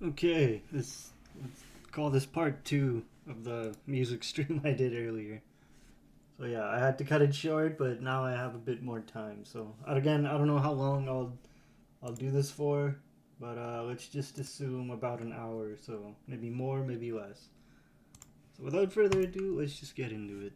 Okay, let's call this part two of the music stream I did earlier. So yeah, I had to cut it short, but now I have a bit more time. So again, I don't know how long I'll do this for, but let's just assume about an hour. So maybe more, maybe less. So without further ado, let's just get into it.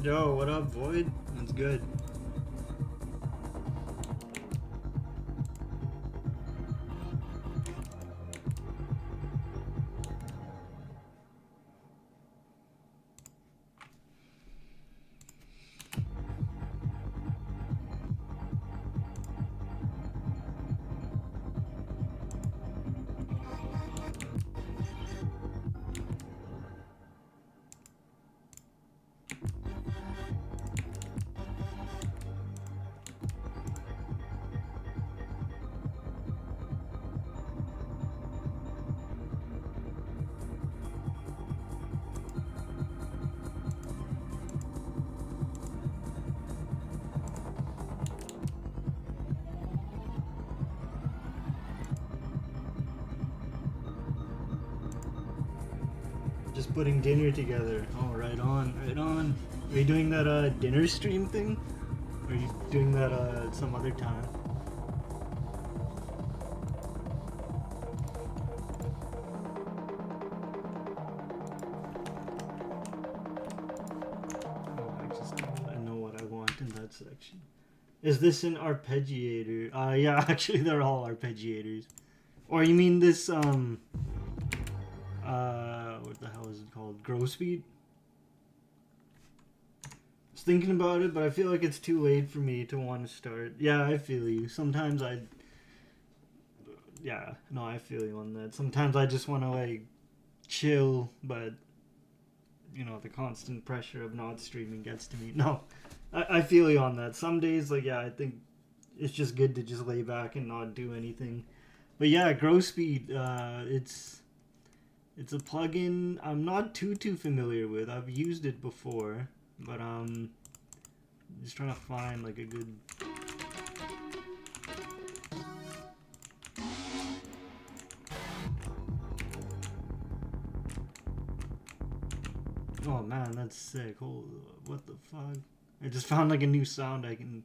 Yo, what up, Void? That's good. Just putting dinner together. Oh, right on, right on. Are you doing that dinner stream thing? Or are you doing that some other time? Oh, I know what I want in that section. Is this an arpeggiator? Yeah, actually they're all arpeggiators. Or you mean this what the hell is it called? Grow speed? I was thinking about it, but I feel like it's too late for me to want to start. Yeah, I feel you. Sometimes I feel you on that. Sometimes I just want to like chill, but you know, the constant pressure of not streaming gets to me. No, I feel you on that. Some days, like, yeah, I think it's just good to just lay back and not do anything. But yeah, Grow Speed, it's a plugin I'm not too familiar with. I've used it before, but just trying to find like a good. Oh man, that's sick. Hold, what the fuck? I just found like a new sound I can.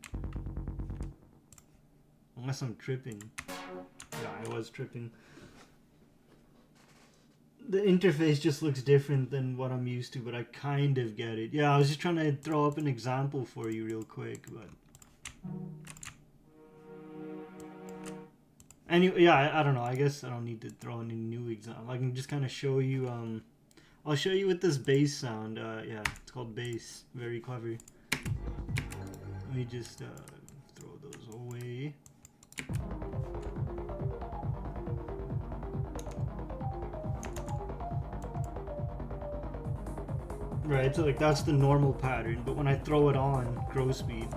Unless I'm tripping. Yeah, I was tripping. The interface just looks different than what I'm used to, but I kind of get it. Yeah, I was just trying to throw up an example for you real quick, but anyway, yeah, I don't know. I guess I don't need to throw any new example. I can just kind of show you. I'll show you with this bass sound. Yeah, it's called bass. Very clever. Let me just throw those away. Right, so like that's the normal pattern, but when I throw it on, Grow Speed.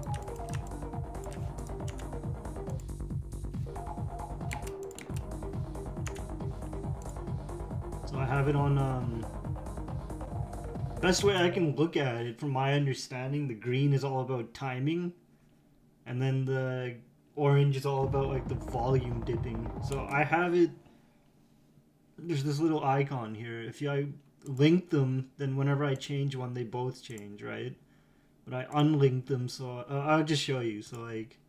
So I have it on, best way I can look at it, from my understanding, the green is all about timing, and then the orange is all about like the volume dipping. So I have it, there's this little icon here. If I link them, then whenever I change one, they both change, right? But I unlink them, so I'll just show you. So like,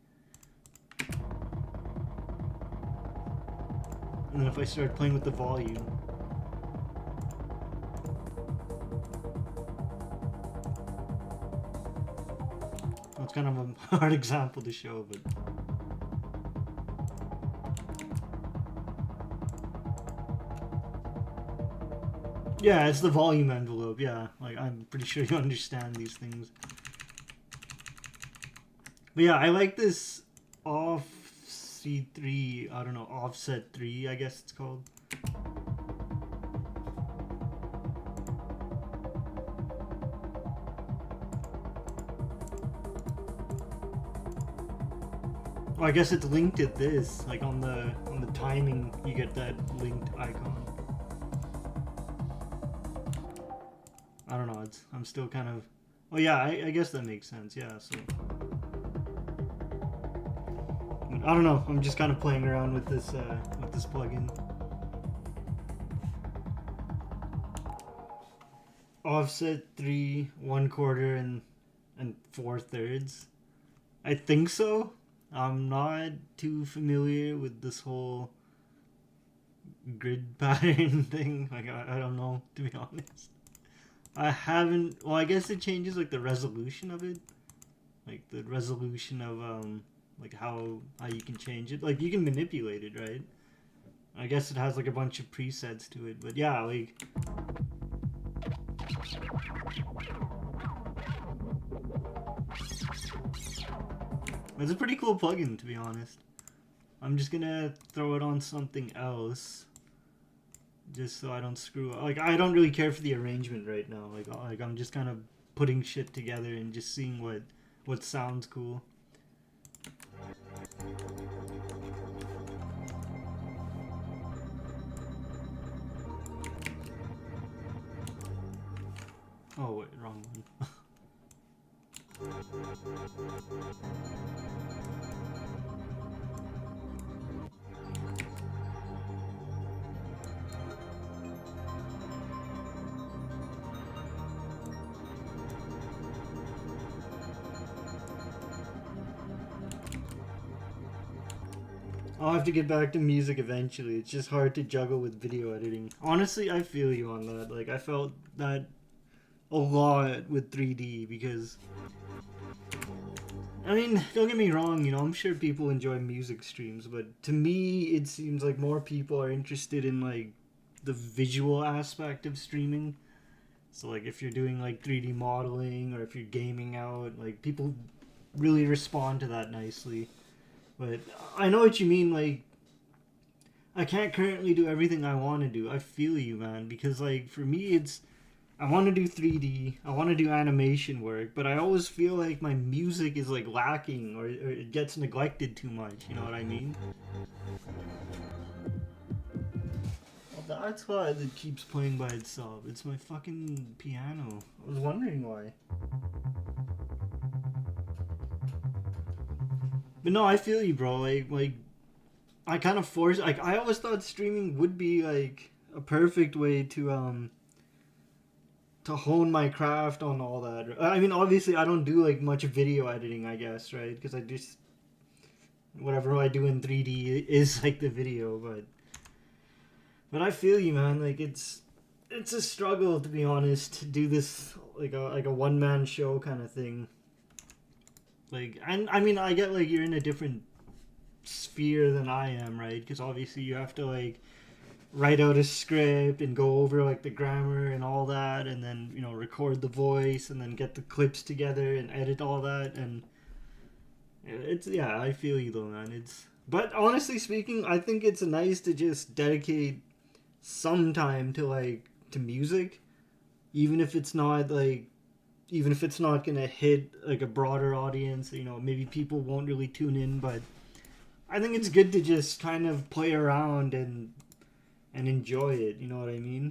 and then if I start playing with the volume, well, it's kind of a hard example to show, but yeah, it's the volume envelope. Yeah, like I'm pretty sure you understand these things. But yeah, I like this off C3. I don't know, offset 3. I guess it's called. Oh, I guess it's linked at this. Like on the timing, you get that linked icon. I don't know. I'm still kind of. Oh yeah, I guess that makes sense. Yeah. So I don't know. I'm just kind of playing around with this plugin. Offset 3, 1/4, and 4/3. I think so. I'm not too familiar with this whole grid pattern thing. Like I don't know, to be honest. I haven't. Well, I guess it changes like the resolution of it, like the resolution of like how you can change it. Like you can manipulate it, right? I guess it has like a bunch of presets to it, but yeah, like it's a pretty cool plugin to be honest. I'm just gonna throw it on something else, just so I don't screw up. Like I don't really care for the arrangement right now. Like I'm just kind of putting shit together and just seeing what sounds cool. Oh wait, wrong one. I'll have to get back to music eventually. It's just hard to juggle with video editing. Honestly, I feel you on that. Like I felt that a lot with 3D because I mean, don't get me wrong, you know, I'm sure people enjoy music streams, but to me it seems like more people are interested in like the visual aspect of streaming. So like if you're doing like 3D modeling or if you're gaming out, like people really respond to that nicely. But I know what you mean, like I can't currently do everything I want to do. I feel you, man, because like for me it's I want to do 3D, I want to do animation work, but I always feel like my music is like lacking or it gets neglected too much, you know what I mean? Well, that's why it keeps playing by itself. It's my fucking piano. I was wondering why. But no, I feel you, bro. Like I kind of force like I always thought streaming would be like a perfect way to hone my craft on all that. I mean, obviously, I don't do like much video editing, I guess, right? Because I just whatever I do in 3D is like the video, but I feel you, man. Like it's a struggle to be honest to do this like a one man show kind of thing. Like, and I mean, I get like you're in a different sphere than I am, right? Because obviously you have to like write out a script and go over like the grammar and all that, and then you know record the voice and then get the clips together and edit all that. And it's yeah, I feel you though, man. It's but honestly speaking, I think it's nice to just dedicate some time to like to music, even if it's not like even if it's not gonna hit like a broader audience. You know, maybe people won't really tune in, but I think it's good to just kind of play around and enjoy it. You know what I mean?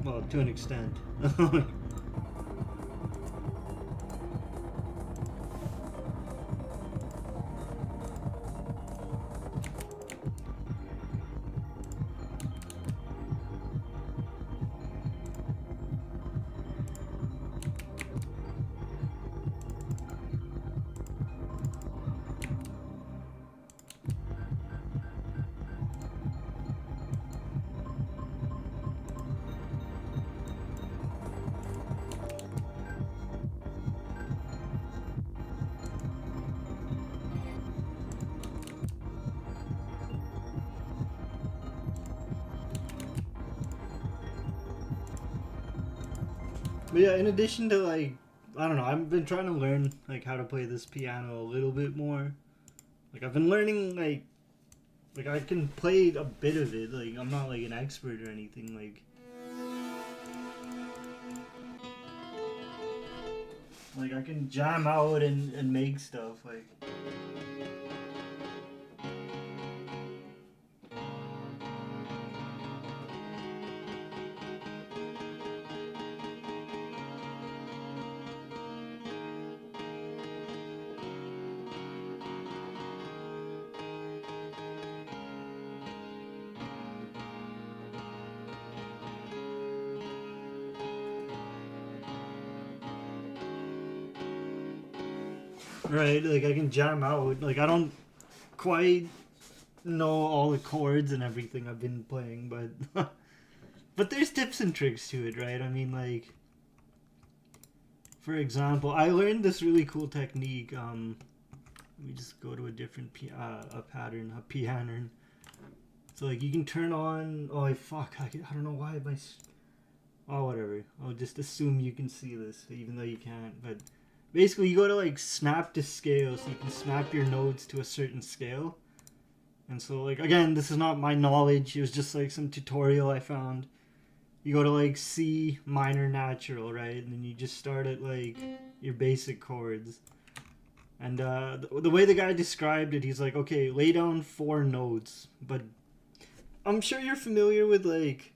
Well, to an extent. But yeah, in addition to like, I don't know, I've been trying to learn like how to play this piano a little bit more. Like I've been learning like I can play a bit of it. Like I'm not like an expert or anything. Like I can jam out and make stuff like. Right, like I can jam out. Like I don't quite know all the chords and everything I've been playing, but but there's tips and tricks to it, right? I mean, like, for example, I learned this really cool technique. Let me just go to a different a pattern. So like you can turn on. Oh fuck! I don't know why my. Oh whatever. I'll just assume you can see this, even though you can't. But basically, you go to like snap to scale, so you can snap your notes to a certain scale. And so like again, this is not my knowledge. It was just like some tutorial I found. You go to like C minor natural, right? And then you just start at like your basic chords. And the way the guy described it, he's like, okay, lay down 4 notes. But I'm sure you're familiar with like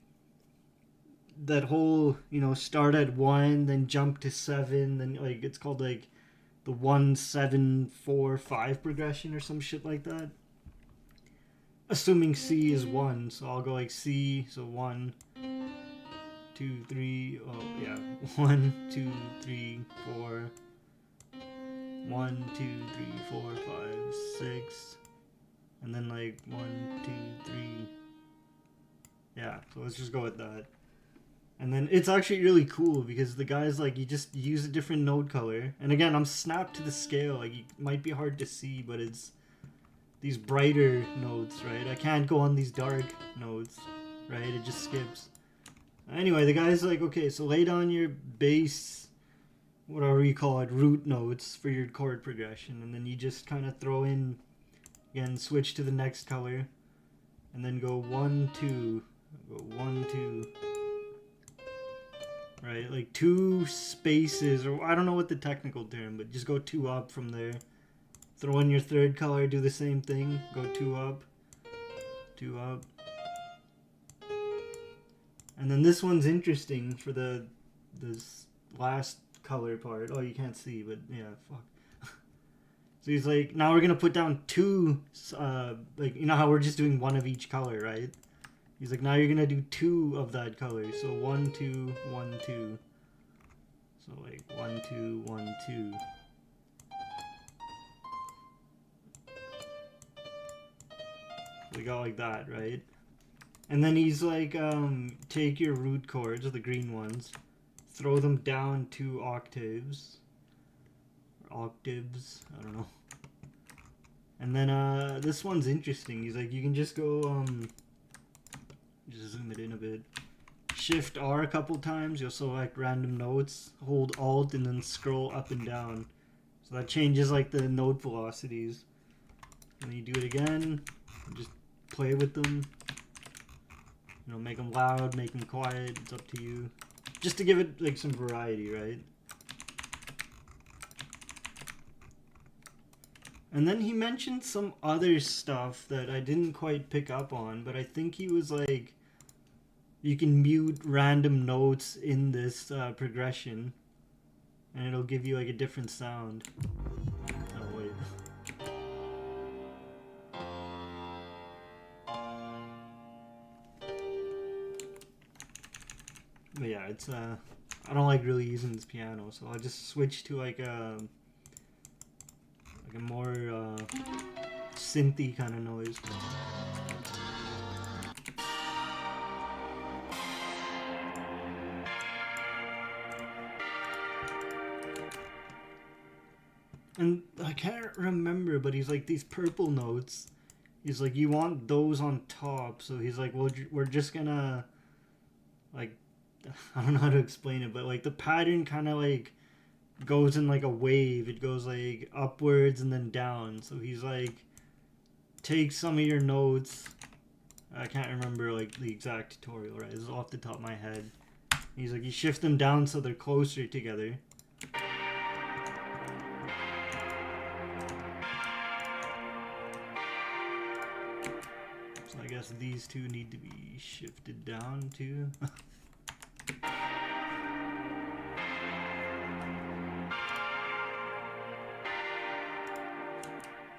that whole, start at 1, then jump to 7, then like it's called like the 1 7 4 5 progression or some shit like that. Assuming C is 1, so I'll go like C, so 1, 2, 3, oh yeah, 1, 2, 3, 4, 1, 2, 3, 4, 5, 6, and then like 1, 2, 3, yeah, so let's just go with that. And then it's actually really cool because the guy's like, you just use a different note color, and again, I'm snapped to the scale, like it might be hard to see, but it's these brighter notes, right? I can't go on these dark notes, right? It just skips. Anyway, the guy's like, okay, so lay down your bass, whatever you call it, root notes for your chord progression, and then you just kind of throw in, again, switch to the next color, and then go 1, 2, go 1, 2, right? Like 2 spaces, or I don't know what the technical term, but just go 2 up from there. Throw in your third color, do the same thing, go 2 up, 2 up. And then this one's interesting for this last color part. Oh, you can't see, but yeah, fuck. So he's like, now we're gonna put down 2, like, you know how we're just doing 1 of each color, right? He's like, now you're gonna do 2 of that color. So 1, 2, 1, 2. So like 1, 2, 1, 2. We got like that, right? And then he's like, take your root chords, the green ones, throw them down 2 octaves. Or octaves, I don't know. And then this one's interesting. He's like, you can just go, just zoom it in a bit. Shift R a couple times, you'll select random notes, hold Alt, and then scroll up and down. So that changes like the note velocities. And then you do it again, just play with them. Make them loud, make them quiet, it's up to you. Just to give it like some variety, right? And then he mentioned some other stuff that I didn't quite pick up on, but I think he was like, you can mute random notes in this progression, and it'll give you like a different sound. Oh wait. But yeah, it's I don't like really using this piano, so I'll just switch to like a more synthy kind of noise. And I can't remember, but he's like, these purple notes, he's like, you want those on top, so he's like, well, we're just gonna, like, I don't know how to explain it, but like the pattern kind of like goes in like a wave. It goes like upwards and then down. So he's like, take some of your notes. I can't remember like the exact tutorial, right? This is off the top of my head. He's like, you shift them down so they're closer together. So I guess these two need to be shifted down too.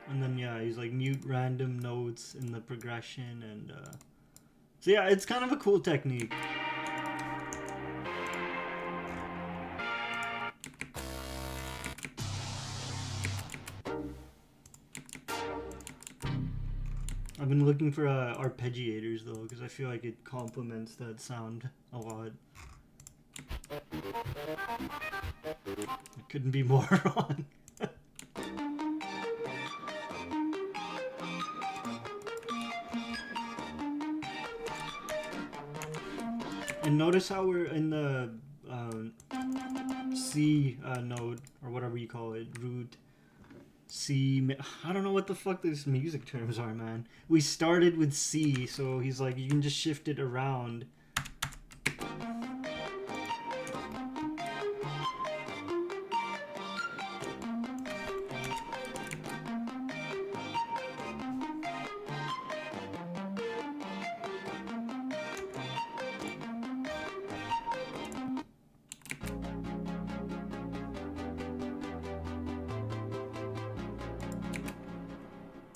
And then yeah, he's like, mute random notes in the progression, and so yeah, it's kind of a cool technique. I've been looking for arpeggiators though, because I feel like it complements that sound a lot. It couldn't be more wrong. And notice how we're in the C note, or whatever you call it, root C. I don't know what the fuck these music terms are, man. We started with C, so he's like, you can just shift it around.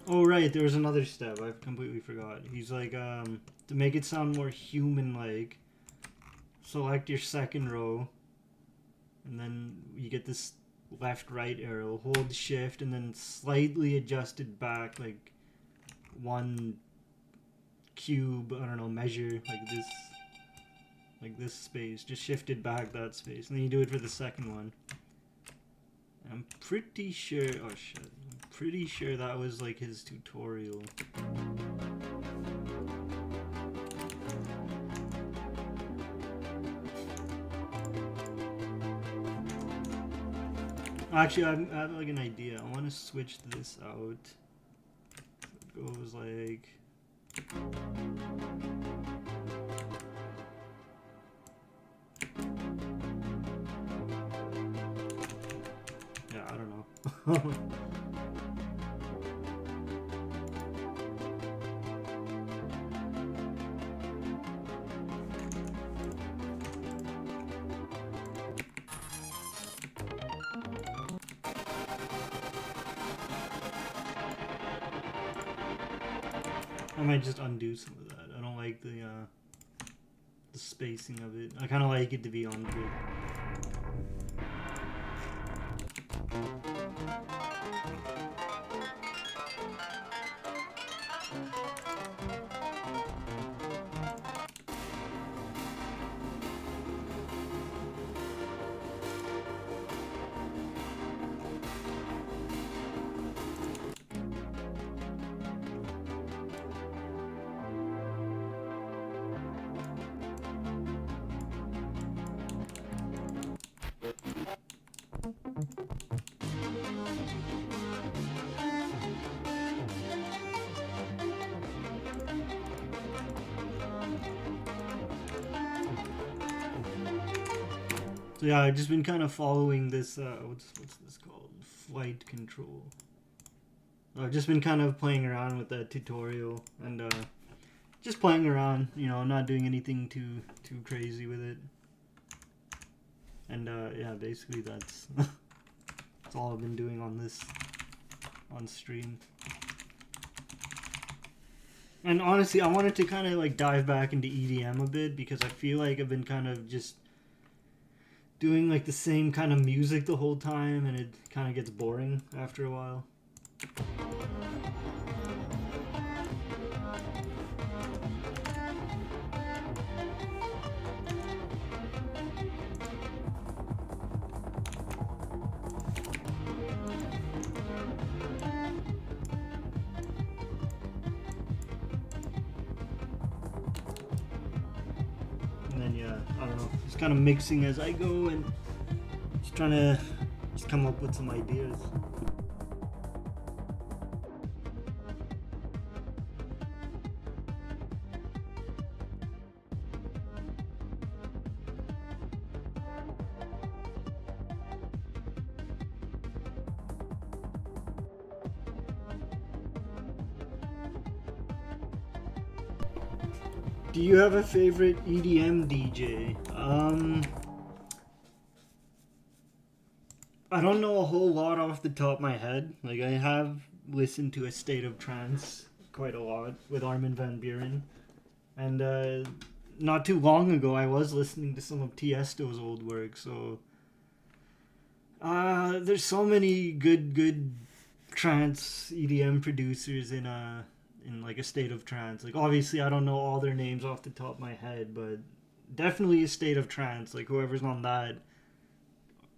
Oh right, there was another step. I completely forgot. He's like, to make it sound more human-like, select your second row, and then you get this left-right arrow. Hold shift, and then slightly adjust it back, like one cube. I don't know, measure like this space. Just shift it back that space, and then you do it for the second one. I'm pretty sure. Oh shit. Pretty sure that was like his tutorial. Actually, I have like an idea. I want to switch this out. It goes like. Yeah, I don't know. I might just undo some of that. I don't like the spacing of it. I kind of like it to be on grid. So yeah, I've just been kind of following this, what's this called? Flight control. I've just been kind of playing around with that tutorial and just playing around, you know, not doing anything too crazy with it. And yeah, basically that's that's all I've been doing on stream. And honestly, I wanted to kind of like dive back into EDM a bit because I feel like I've been kind of just doing like the same kind of music the whole time, and it kind of gets boring after a while. And then yeah, I don't know, just kind of mixing as I go and just trying to just come up with some ideas. Do you have a favorite EDM DJ? I don't know a whole lot off the top of my head. Like, I have listened to A State of Trance quite a lot with Armin van Buuren. And not too long ago, I was listening to some of Tiesto's old work. So there's so many good trance EDM producers in in like a state of trance. Like obviously I don't know all their names off the top of my head, but definitely a state of trance. Like whoever's on that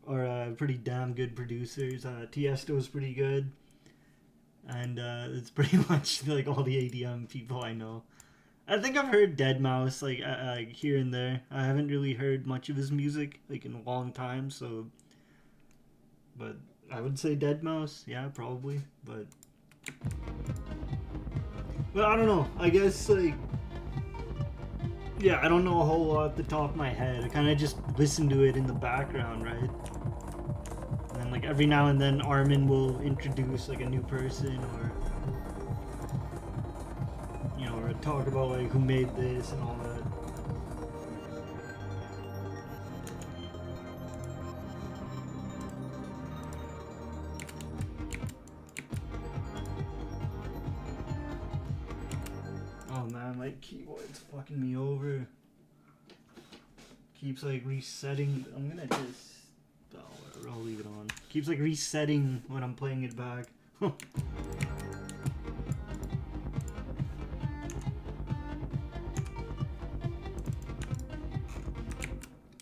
are pretty damn good producers. Tiesto is pretty good, and it's pretty much like all the ADM people I know. I think I've heard Deadmau5 like here and there. I haven't really heard much of his music like in a long time, so. But I would say Deadmau5, yeah, probably. But I don't know. I guess like yeah, I don't know a whole lot at the top of my head. I kind of just listen to it in the background, right? And then like every now and then Armin will introduce like a new person or or talk about like who made this and all that. Oh man, my keyboard's fucking me over. Keeps like resetting. I'm gonna just whatever, I'll leave it on. Keeps like resetting when I'm playing it back.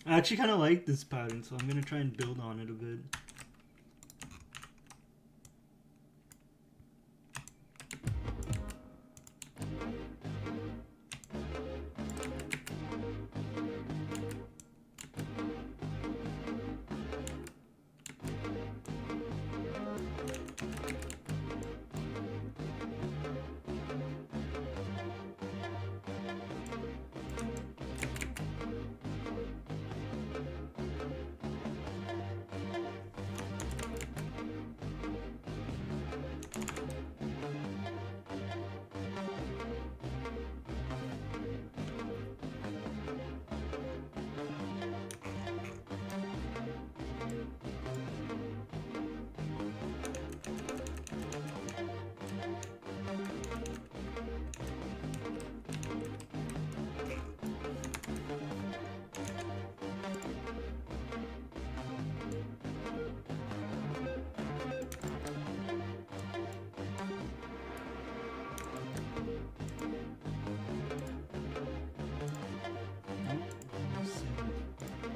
I actually kind of like this pattern, so I'm gonna try and build on it a bit.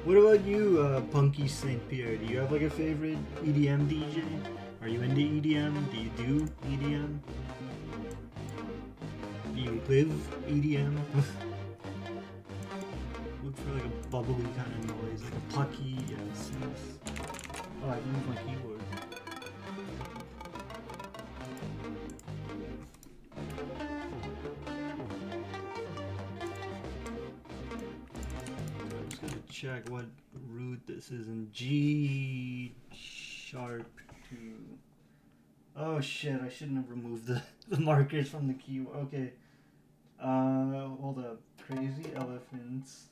What about you, Punky St. Pierre? Do you have like a favorite EDM DJ? Are you into EDM? Do you do EDM? Do you live EDM? Look for like a bubbly kind of noise, like a plucky, yes. Oh, I moved my keyboard. Check what root this is in G#2. Oh shit, I shouldn't have removed the markers from the keyboard. Okay. Hold up. Crazy elephants.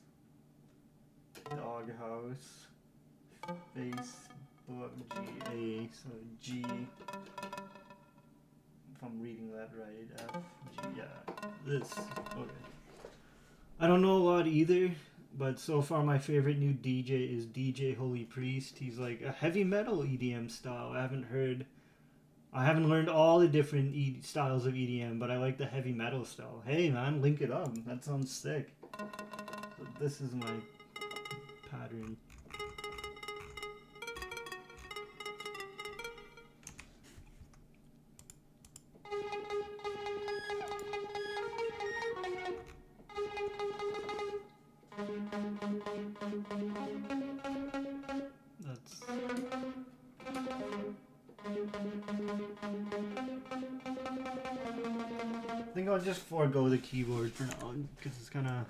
Doghouse. Facebook. GA. So G. If I'm reading that right. F. G. Yeah. This. Okay. I don't know a lot either. But so far, my favorite new DJ is DJ Holy Priest. He's like a heavy metal EDM style. I haven't learned all the different styles of EDM, but I like the heavy metal style. Hey man, link it up. That sounds sick. So this is my pattern. I think I'll just forego the keyboard for now because it's kind of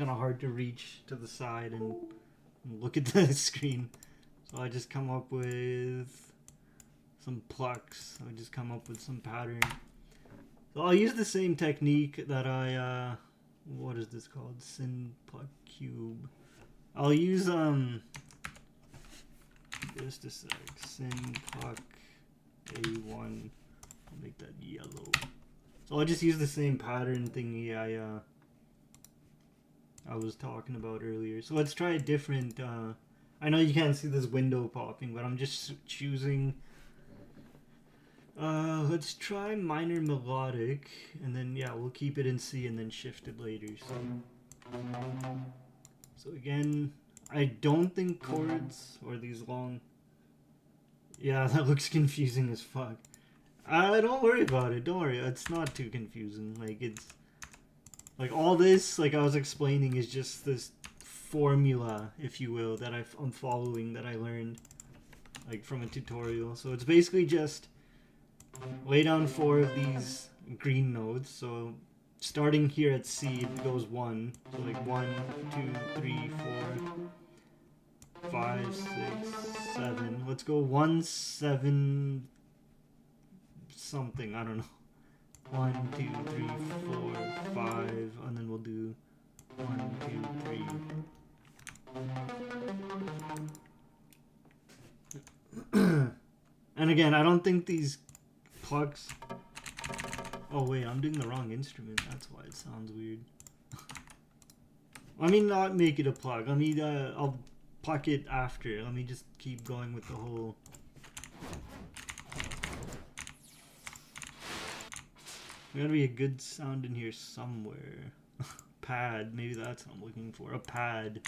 hard to reach to the side and look at the screen. So I just come up with some plucks. I just come up with some pattern. So I'll use the same technique that I what is this called? Synpluck Cube. I'll use just a sec. Synpluck A1. I'll make that yellow. So I'll just use the same pattern thingy I was talking about earlier. So let's try a different. I know you can't see this window popping, but I'm just choosing Let's try minor melodic, and then yeah, we'll keep it in C and then shift it later. So again, I don't think chords or these long. Yeah, that looks confusing as fuck. Don't worry about it. Don't worry. It's not too confusing. Like it's like all this, like I was explaining, is just this formula, if you will, that I'm following that I learned like from a tutorial. So it's basically just lay down 4 of these green notes. So starting here at C, it goes 1. So like 1, 2, 3, 4, 5, 6, 7. Let's go 1, 7, something. I don't know. 1, 2, 3, 4, 5, and then we'll do 1, 2, 3. And again, I don't think these plugs. Oh wait, I'm doing the wrong instrument. That's why it sounds weird. Let me not make it a plug. Let me. I'll pluck it after. Let me just keep going with the whole. There gotta be a good sound in here somewhere. Pad, maybe that's what I'm looking for. A pad.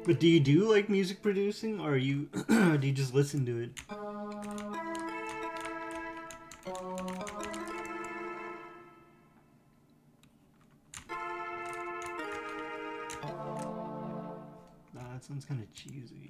But do you do like music producing, or you do you just listen to it? Nah, that sounds kind of cheesy.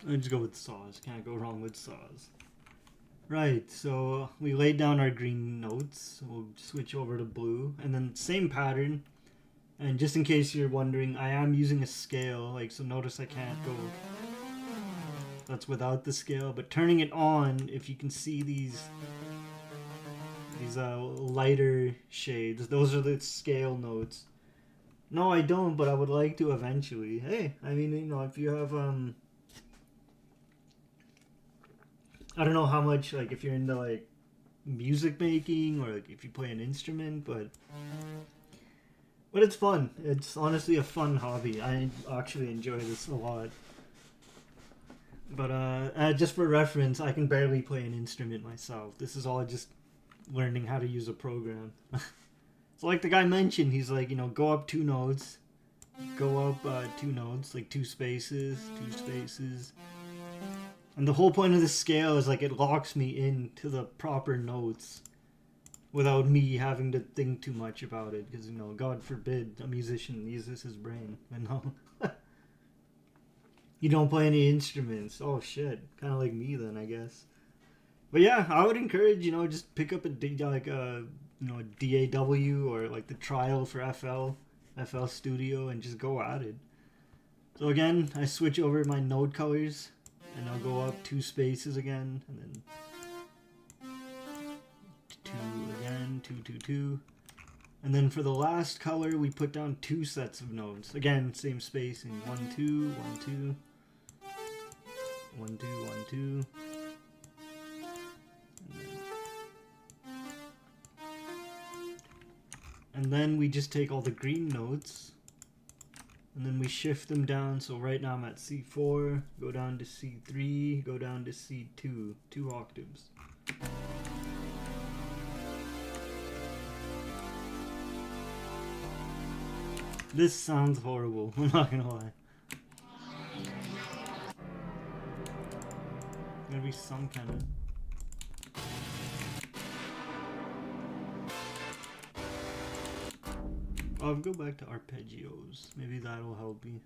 Let's go with saws. Can't go wrong with saws. Right, so we laid down our green notes. We'll switch over to blue, and then same pattern. And just in case you're wondering, I am using a scale. Like, so notice I can't go. That's without the scale. But turning it on, if you can see these lighter shades, those are the scale notes. No, I don't, but I would like to eventually. Hey, I mean, you know, if you have I don't know how much, like, if you're into, like, music making or, like, if you play an instrument, but it's fun. It's honestly a fun hobby. I actually enjoy this a lot. But, just for reference, I can barely play an instrument myself. This is all just learning how to use a program. So like the guy mentioned, he's like, you know, go up 2 notes, go up 2 notes, like 2 spaces, 2 spaces. And the whole point of this scale is like it locks me into the proper notes without me having to think too much about it. Because, you know, God forbid a musician uses his brain. You know? You don't play any instruments. Oh shit. Kind of like me then, I guess. But yeah, I would encourage, you know, just pick up a DAW or like the trial for FL Studio, and just go at it. So again, I switch over my node colors. And I'll go up 2 spaces again, and then 2 again, 2, 2, 2. And then for the last color, we put down 2 sets of nodes. Again, same spacing. 1, 2, 1, 2. 1, 2, 1, 2. And then we just take all the green notes. And then we shift them down, so right now I'm at C4, go down to C3, go down to C2, 2 octaves. This sounds horrible, I'm not gonna lie. There's gonna be some kind of... I'll go back to arpeggios. Maybe that'll help me.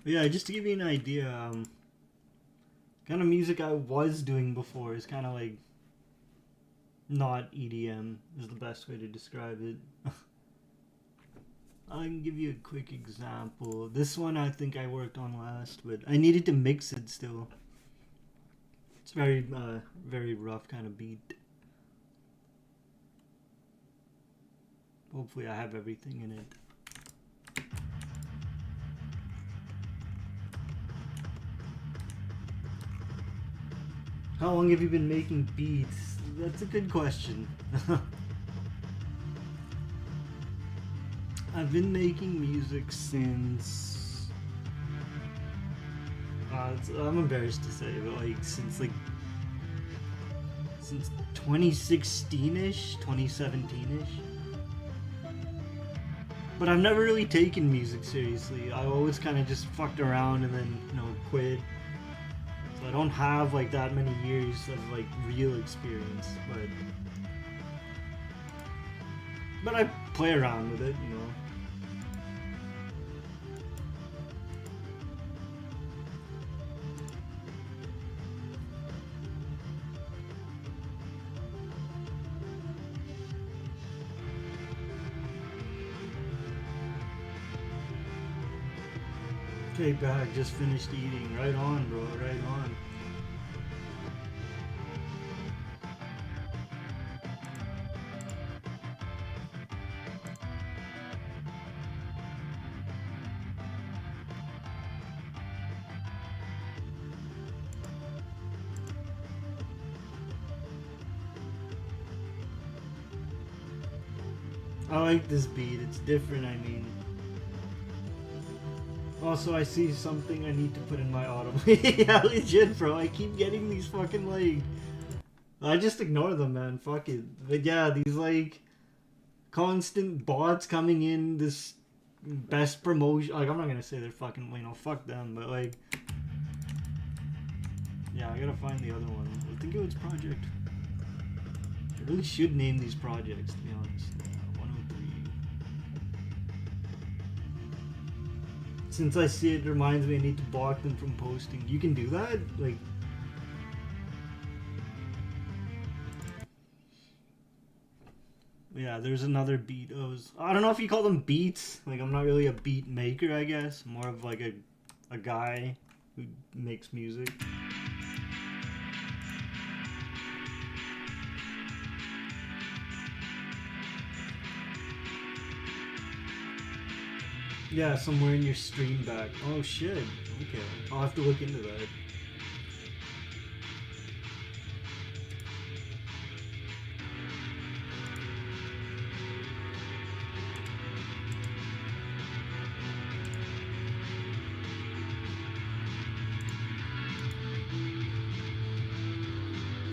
Yeah, just to give you an idea, kind of music I was doing before is kind of like not EDM is the best way to describe it. I can give you a quick example. This one I think I worked on last, but I needed to mix it still. It's very rough kind of beat. Hopefully I have everything in it. How long have you been making beats? That's a good question. I've been making music since... I'm embarrassed to say, but like since 2016-ish, 2017-ish. But I've never really taken music seriously. I always kind of just fucked around and then, quit. So I don't have like that many years of like real experience, but I play around with it, Okay, back. Just finished eating. Right on, bro. Right on. I like this beat. It's different, I mean. Also, I see something I need to put in my auto. Yeah, legit, bro. I keep getting these fucking, like... I just ignore them, man. Fuck it. But yeah, these, like... constant bots coming in, this best promotion... Like, I'm not gonna say they're fucking, fuck them, but, like... Yeah, I gotta find the other one. I think it was Project... I really should name these projects, to be honest. 103. Since I see it reminds me I need to block them from posting. You can do that? Like... Yeah, there's another beat. I don't know if you call them beats. Like, I'm not really a beat maker, I guess. More of like a guy who makes music. Yeah, somewhere in your stream back. Oh shit. Okay. I'll have to look into that.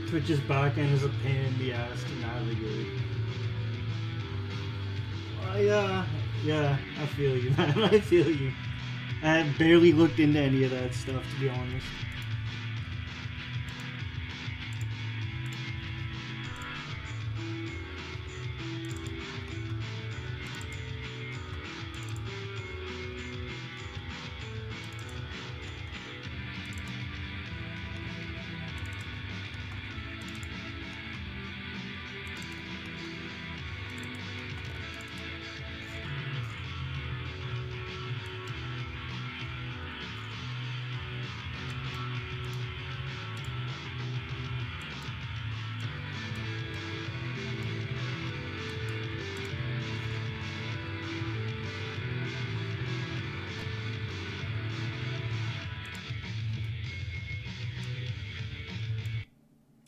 Twitch's backend is a pain in the ass to navigate. Yeah, I feel you, man. I feel you. I had barely looked into any of that stuff, to be honest.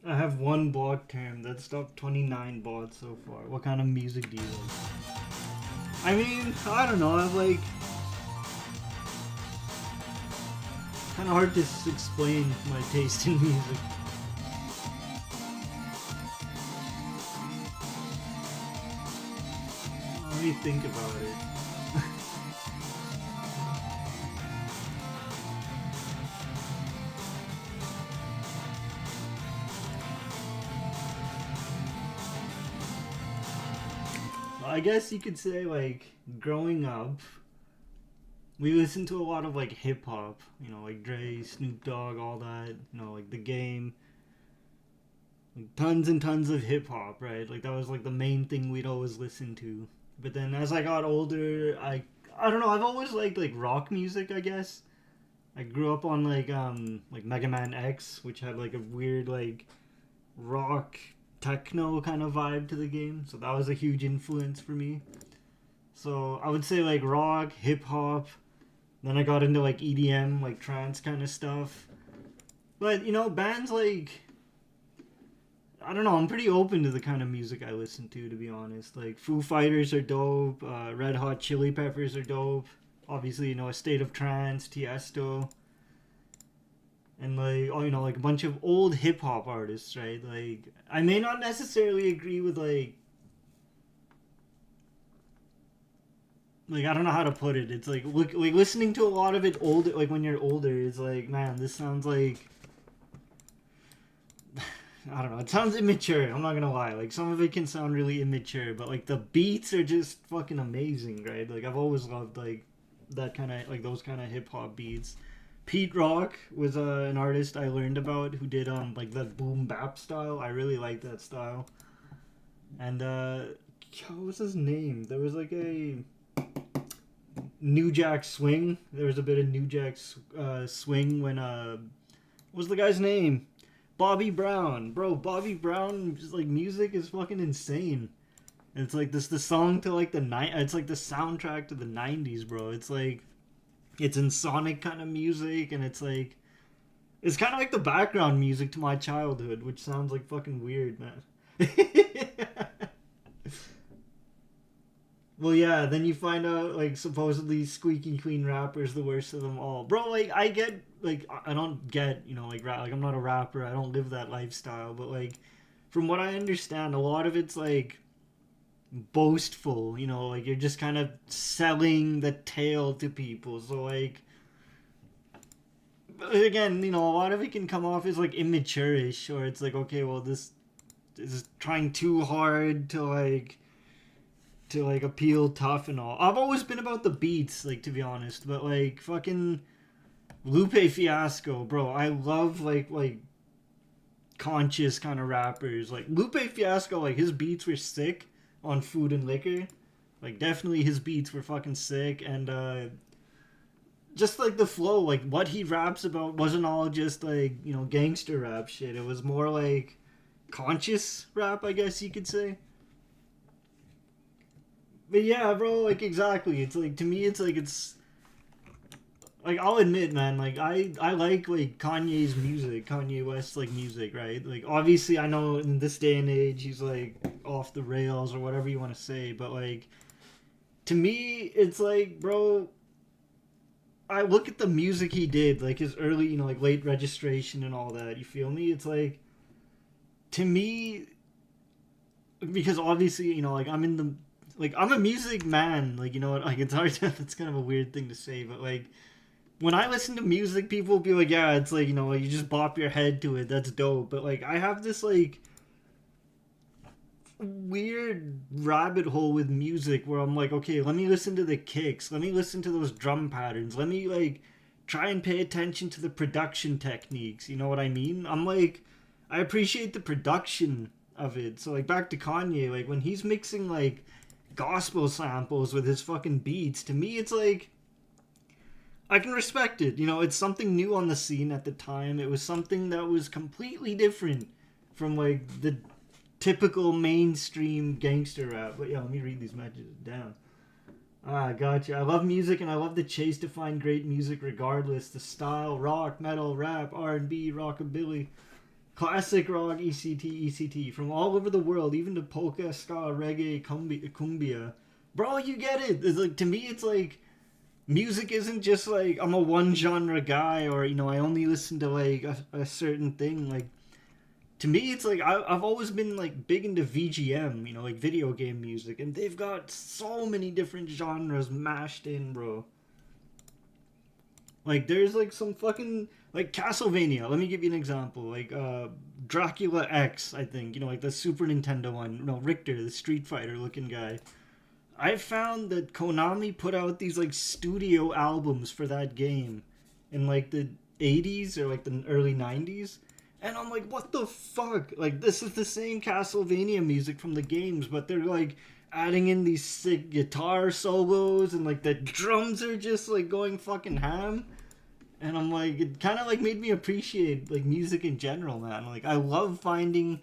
I have one bot term that's stopped 29 bots so far. What kind of music do you like? I mean, I don't know. I'm like... kind of hard to explain my taste in music. Let me think about it. I guess you could say, like, growing up, we listen to a lot of like hip hop, you know, like Dre, Snoop Dogg, all that, you know, like The Game, like tons and tons of hip hop, right? Like that was like the main thing we'd always listen to. But then as I got older, I don't know, I've always liked like rock music, I guess. I grew up on like Mega Man X, which had like a weird like rock techno kind of vibe to the game. So that was a huge influence for me. So I would say like rock, hip hop. Then I got into like EDM, like trance kind of stuff. But you know, bands like I don't know. I'm pretty open to the kind of music I listen to be honest. Like Foo Fighters are dope. Red Hot Chili Peppers are dope. Obviously, you know, A State of Trance, Tiesto, and like oh, you know, like a bunch of old hip hop artists, right? Like I may not necessarily agree with like I don't know how to put it. It's like listening to a lot of it older, like when you're older, it's like man, this sounds like I don't know. It sounds immature. I'm not gonna lie. Like some of it can sound really immature, but like the beats are just fucking amazing, right? Like I've always loved like that kind of like those kind of hip hop beats. Pete Rock was an artist I learned about who did like that boom bap style. I really like that style. And what was his name? There was like a New Jack Swing. There was a bit of New Jack Swing when what was the guy's name? Bobby Brown, bro. Bobby Brown, just like music is fucking insane. It's like this the song to like the night. It's like the soundtrack to the '90s, bro. It's like it's in sonic kind of music, and it's like it's kind of like the background music to my childhood, which sounds like fucking weird, man. Well, yeah, then you find out, like, supposedly Squeaky Clean Rapper's the worst of them all. Bro, like, I get, like, I don't get, you know, like, like, I'm not a rapper, I don't live that lifestyle, but, like, from what I understand, a lot of it's, like, boastful, you know, like, you're just kind of selling the tale to people, so, like, again, you know, a lot of it can come off as, like, immature-ish, or it's like, okay, well, this is trying too hard to appeal tough and all. I've always been about the beats, like to be honest, but like fucking Lupe Fiasco, bro. I love like conscious kind of rappers. Like Lupe Fiasco, like his beats were sick on Food and Liquor. Like definitely his beats were fucking sick and just like the flow, like what he raps about wasn't all just like, you know, gangster rap shit. It was more like conscious rap, I guess you could say. But yeah, bro, like exactly. It's like to me, it's like I'll admit, man. Like I like Kanye's music, Kanye West like music, right? Like obviously, I know in this day and age he's like off the rails or whatever you want to say, but like to me, it's like, bro. I look at the music he did, like his early, you know, like late registration and all that. You feel me? It's like to me, because obviously, you know, like I'm in the like I'm a music man, like you know what, like it's hard to, it's kind of a weird thing to say, but like when I listen to music, people will be like, yeah, it's like, you know, like, you just bop your head to it, that's dope. But like I have this like weird rabbit hole with music where I'm like, okay, let me listen to the kicks, let me listen to those drum patterns, let me like try and pay attention to the production techniques, you know what I mean? I'm like I appreciate the production of it. So like back to Kanye, like when he's mixing like gospel samples with his fucking beats, to me it's like I can respect it. You know, it's something new on the scene at the time. It was something that was completely different from like the typical mainstream gangster rap. But yeah, let me read these messages down. Ah, gotcha. I love music and I love the chase to find great music regardless. The style, rock, metal, rap, R&B, rockabilly, classic rock, ECT, from all over the world, even to polka, ska, reggae, cumbia. Bro, you get it. It's like, to me, it's like music isn't just like I'm a one genre guy or, you know, I only listen to like a certain thing. Like, to me, it's like I've always been like big into VGM, you know, like video game music, and they've got so many different genres mashed in, bro. Like there's like some fucking like Castlevania. Let me give you an example. Like Dracula X, I think. You know, like the Super Nintendo one. No, Richter, the Street Fighter looking guy. I found that Konami put out these like studio albums for that game in like the 80s or like the early 90s. And I'm like, what the fuck? Like, this is the same Castlevania music from the games, but they're like adding in these sick guitar solos and like the drums are just like going fucking ham. And I'm like, it kind of like made me appreciate like music in general, man. Like, I love finding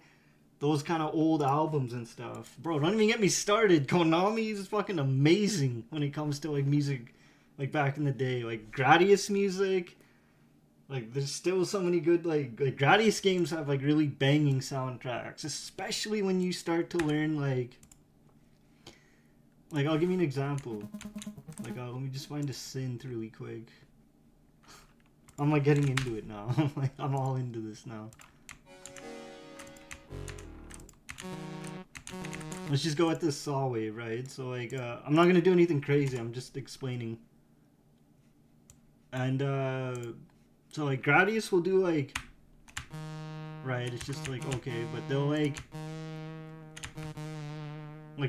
those kind of old albums and stuff. Bro, don't even get me started. Konami is fucking amazing when it comes to like music, like back in the day, like Gradius music. Like, there's still so many good like Gradius games have like really banging soundtracks, especially when you start to learn like I'll give you an example. Like, let me just find a synth really quick. I'm like getting into it now. I'm all into this now. Let's just go at this saw wave, right? So like, I'm not gonna do anything crazy. I'm just explaining. And so like Gradius will do like, right? It's just like okay, but they'll like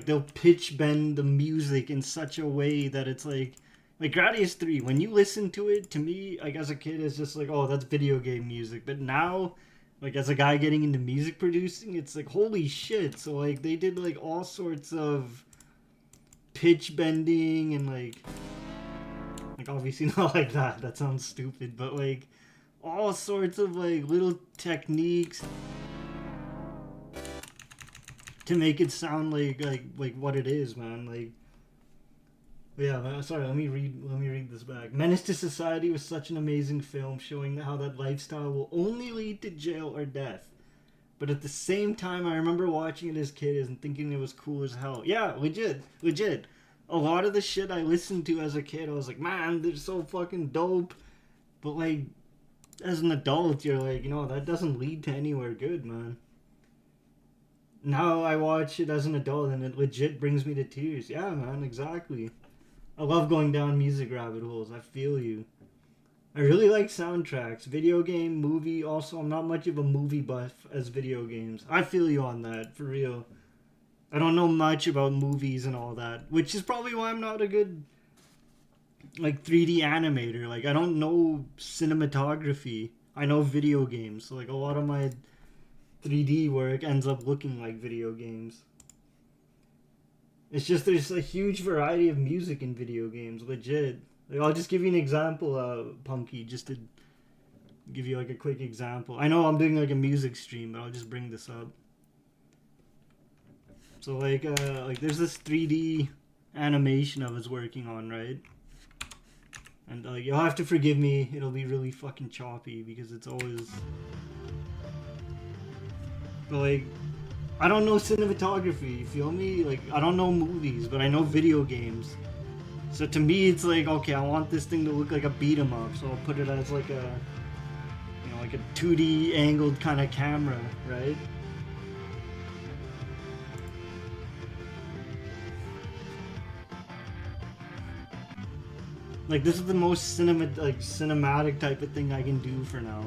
they'll pitch bend the music in such a way that it's like Gradius 3. When you listen to it, to me, like as a kid, it's just like, oh, that's video game music. But now, like as a guy getting into music producing, it's like holy shit. So like they did like all sorts of pitch bending and like obviously not like that. That sounds stupid, but like all sorts of like little techniques to make it sound like what it is, man. Like, yeah, man, sorry, let me read this back. Menace to Society was such an amazing film showing how that lifestyle will only lead to jail or death. But at the same time, I remember watching it as a kid and thinking it was cool as hell. Yeah, legit. A lot of the shit I listened to as a kid, I was like, man, they're so fucking dope. But like, as an adult, you're like, you know, that doesn't lead to anywhere good, man. Now I watch it as an adult and it legit brings me to tears. Yeah, man, exactly. I love going down music rabbit holes. I feel you. I really like soundtracks. Video game, movie. Also, I'm not much of a movie buff as video games. I feel you on that, for real. I don't know much about movies and all that, which is probably why I'm not a good like 3D animator. Like, I don't know cinematography. I know video games. So like a lot of my 3D work ends up looking like video games. It's just there's a huge variety of music in video games, legit. Like, I'll just give you an example, Punky, just to give you like a quick example. I know I'm doing like a music stream, but I'll just bring this up. So like there's this 3D animation I was working on, right? And you'll have to forgive me. It'll be really fucking choppy because it's always. But like, I don't know cinematography. You feel me? Like, I don't know movies, but I know video games. So to me, it's like, okay, I want this thing to look like a beat 'em up, so I'll put it as like a, you know, like a 2D angled kind of camera, right? Like, this is the most cinematic type of thing I can do for now.